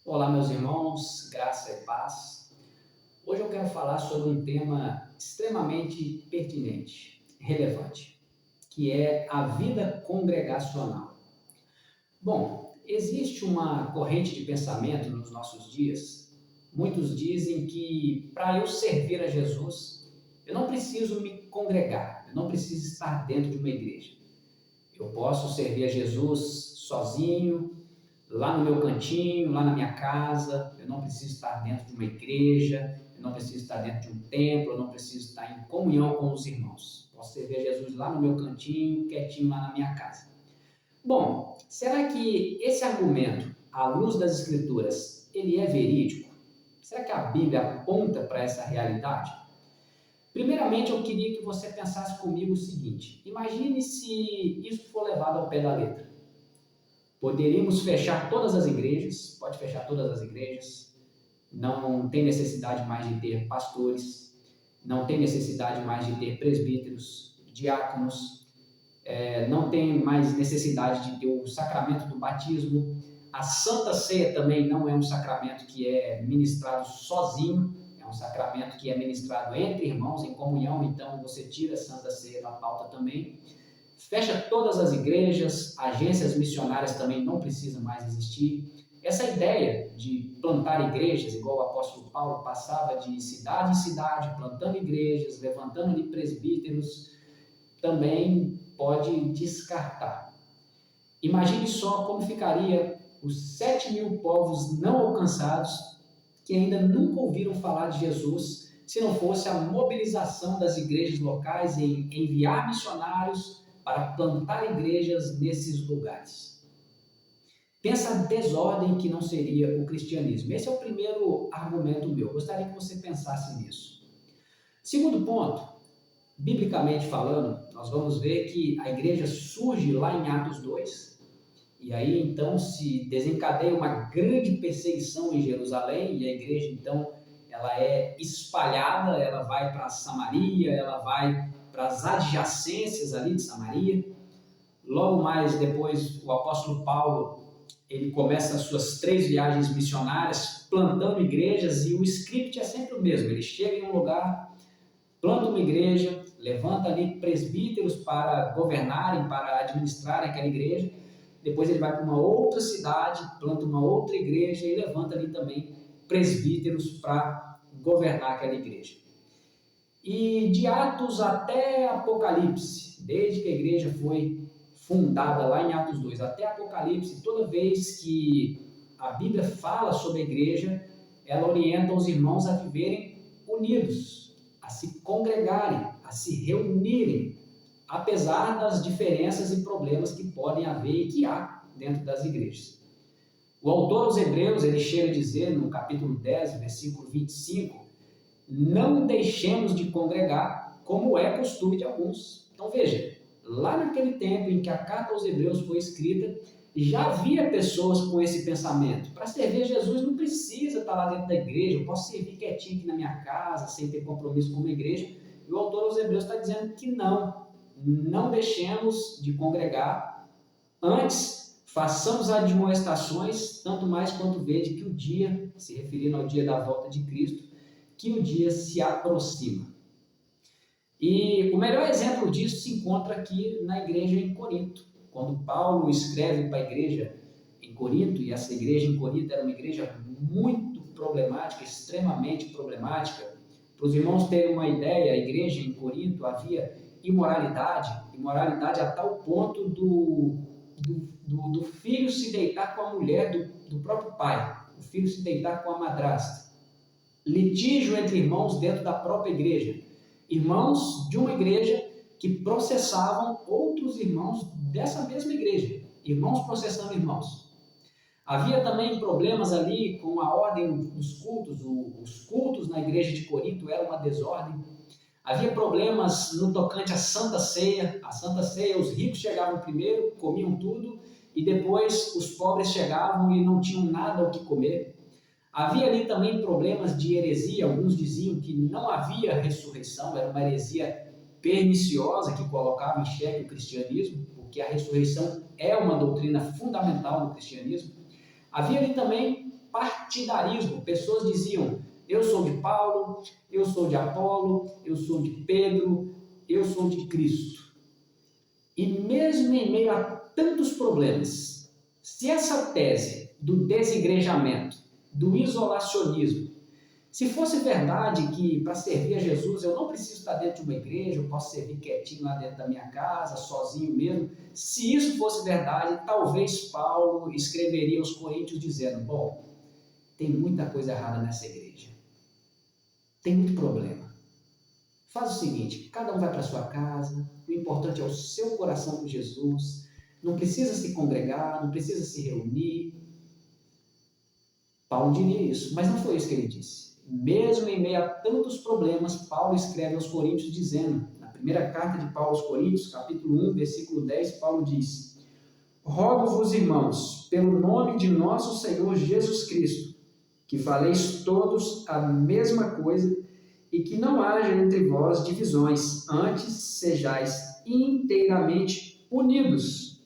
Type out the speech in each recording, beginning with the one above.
Olá, meus irmãos, graça e paz. Hoje eu quero falar sobre um tema extremamente pertinente, relevante, que é a vida congregacional. Bom, existe uma corrente de pensamento nos nossos dias. Muitos dizem que para eu servir a Jesus, eu não preciso me congregar, eu não preciso estar dentro de uma igreja. Eu posso servir a Jesus sozinho, lá no meu cantinho, lá na minha casa. Eu não preciso estar dentro de uma igreja, eu não preciso estar dentro de um templo, eu não preciso estar em comunhão com os irmãos. Posso servir a Jesus lá no meu cantinho, quietinho lá na minha casa. Bom, será que esse argumento, à luz das Escrituras, ele é verídico? Será que a Bíblia aponta para essa realidade? Primeiramente, eu queria que você pensasse comigo o seguinte: imagine se isso for levado ao pé da letra. Poderíamos fechar todas as igrejas, pode fechar todas as igrejas, não tem necessidade mais de ter pastores, não tem necessidade mais de ter presbíteros, diáconos, não tem mais necessidade de ter o sacramento do batismo. A Santa Ceia também não é um sacramento que é ministrado sozinho, é um sacramento que é ministrado entre irmãos, em comunhão, então você tira a Santa Ceia da pauta também. Fecha todas as igrejas, agências missionárias também não precisam mais existir. Essa ideia de plantar igrejas, igual o apóstolo Paulo passava de cidade em cidade, plantando igrejas, levantando ali presbíteros, também pode descartar. Imagine só como ficaria os 7.000 povos não alcançados que ainda nunca ouviram falar de Jesus, se não fosse a mobilização das igrejas locais em enviar missionários para plantar igrejas nesses lugares. Pensa a desordem que não seria o cristianismo. Esse é o primeiro argumento meu. Gostaria que você pensasse nisso. Segundo ponto, biblicamente falando, nós vamos ver que a igreja surge lá em Atos 2, e aí então se desencadeia uma grande perseguição em Jerusalém, e a igreja então ela é espalhada, ela vai para Samaria, ela vai para as adjacências ali de Samaria. Logo mais depois, o apóstolo Paulo, ele começa as suas 3 viagens missionárias, plantando igrejas, e o script é sempre o mesmo. Ele chega em um lugar, planta uma igreja, levanta ali presbíteros para governarem, para administrarem aquela igreja. Depois ele vai para uma outra cidade, planta uma outra igreja e levanta ali também presbíteros para governar aquela igreja. E de Atos até Apocalipse, desde que a igreja foi fundada lá em Atos 2 até Apocalipse, toda vez que a Bíblia fala sobre a igreja, ela orienta os irmãos a viverem unidos, a se congregarem, a se reunirem, apesar das diferenças e problemas que podem haver e que há dentro das igrejas. O autor aos Hebreus, ele chega a dizer no capítulo 10, versículo 25, não deixemos de congregar, como é costume de alguns. Então veja, lá naquele tempo em que a carta aos Hebreus foi escrita, já havia pessoas com esse pensamento. Para servir a Jesus não precisa estar lá dentro da igreja, eu posso servir quietinho aqui na minha casa, sem ter compromisso com uma igreja. E o autor aos Hebreus está dizendo que não deixemos de congregar, antes façamos admoestações, tanto mais quanto vede que o dia, se referindo ao dia da volta de Cristo, que o dia se aproxima. E o melhor exemplo disso se encontra aqui na igreja em Corinto. Quando Paulo escreve para a igreja em Corinto, e essa igreja em Corinto era uma igreja muito problemática, extremamente problemática. Para os irmãos terem uma ideia, a igreja em Corinto havia imoralidade a tal ponto do filho se deitar com a mulher do próprio pai, o filho se deitar com a madrasta. Litígio entre irmãos dentro da própria igreja. Irmãos de uma igreja que processavam outros irmãos dessa mesma igreja. Irmãos processando irmãos. Havia também problemas ali com a ordem dos cultos. Os cultos na igreja de Corinto eram uma desordem. Havia problemas no tocante à Santa Ceia. A Santa Ceia, os ricos chegavam primeiro, comiam tudo, e depois os pobres chegavam e não tinham nada o que comer. Havia ali também problemas de heresia. Alguns diziam que não havia ressurreição, era uma heresia perniciosa que colocava em xeque o cristianismo, porque a ressurreição é uma doutrina fundamental do cristianismo. Havia ali também partidarismo. Pessoas diziam: eu sou de Paulo, eu sou de Apolo, eu sou de Pedro, eu sou de Cristo. E mesmo em meio a tantos problemas, se essa tese do desigrejamento, do isolacionismo, se fosse verdade que para servir a Jesus eu não preciso estar dentro de uma igreja, eu posso servir quietinho lá dentro da minha casa, sozinho mesmo, se isso fosse verdade, talvez Paulo escreveria aos Coríntios dizendo: bom, tem muita coisa errada nessa igreja, tem muito problema. Faz o seguinte, cada um vai para a sua casa, o importante é o seu coração com Jesus, não precisa se congregar, não precisa se reunir. Paulo diria isso, mas não foi isso que ele disse. Mesmo em meio a tantos problemas, Paulo escreve aos Coríntios dizendo, na primeira carta de Paulo aos Coríntios, capítulo 1, versículo 10, Paulo diz: rogo-vos, irmãos, pelo nome de nosso Senhor Jesus Cristo, que faleis todos a mesma coisa e que não haja entre vós divisões, antes sejais inteiramente unidos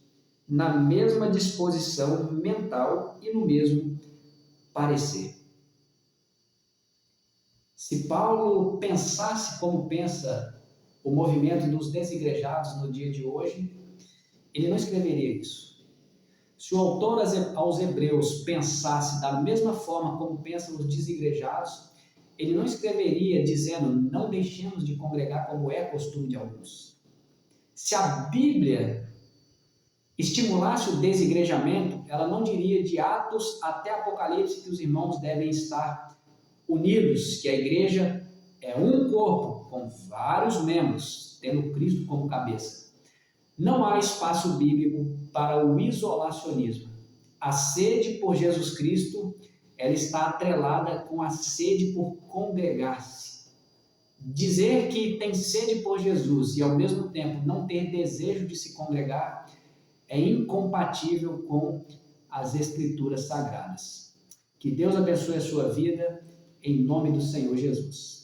na mesma disposição mental e no mesmo parecer. Se Paulo pensasse como pensa o movimento dos desigrejados no dia de hoje, ele não escreveria isso. Se o autor aos Hebreus pensasse da mesma forma como pensam os desigrejados, ele não escreveria dizendo: não deixemos de congregar como é costume de alguns. Se a Bíblia estimulasse o desigrejamento, ela não diria de Atos até Apocalipse que os irmãos devem estar unidos, que a igreja é um corpo com vários membros, tendo Cristo como cabeça. Não há espaço bíblico para o isolacionismo. A sede por Jesus Cristo, ela está atrelada com a sede por congregar-se. Dizer que tem sede por Jesus e ao mesmo tempo não ter desejo de se congregar é incompatível com as Escrituras Sagradas. Que Deus abençoe a sua vida, em nome do Senhor Jesus.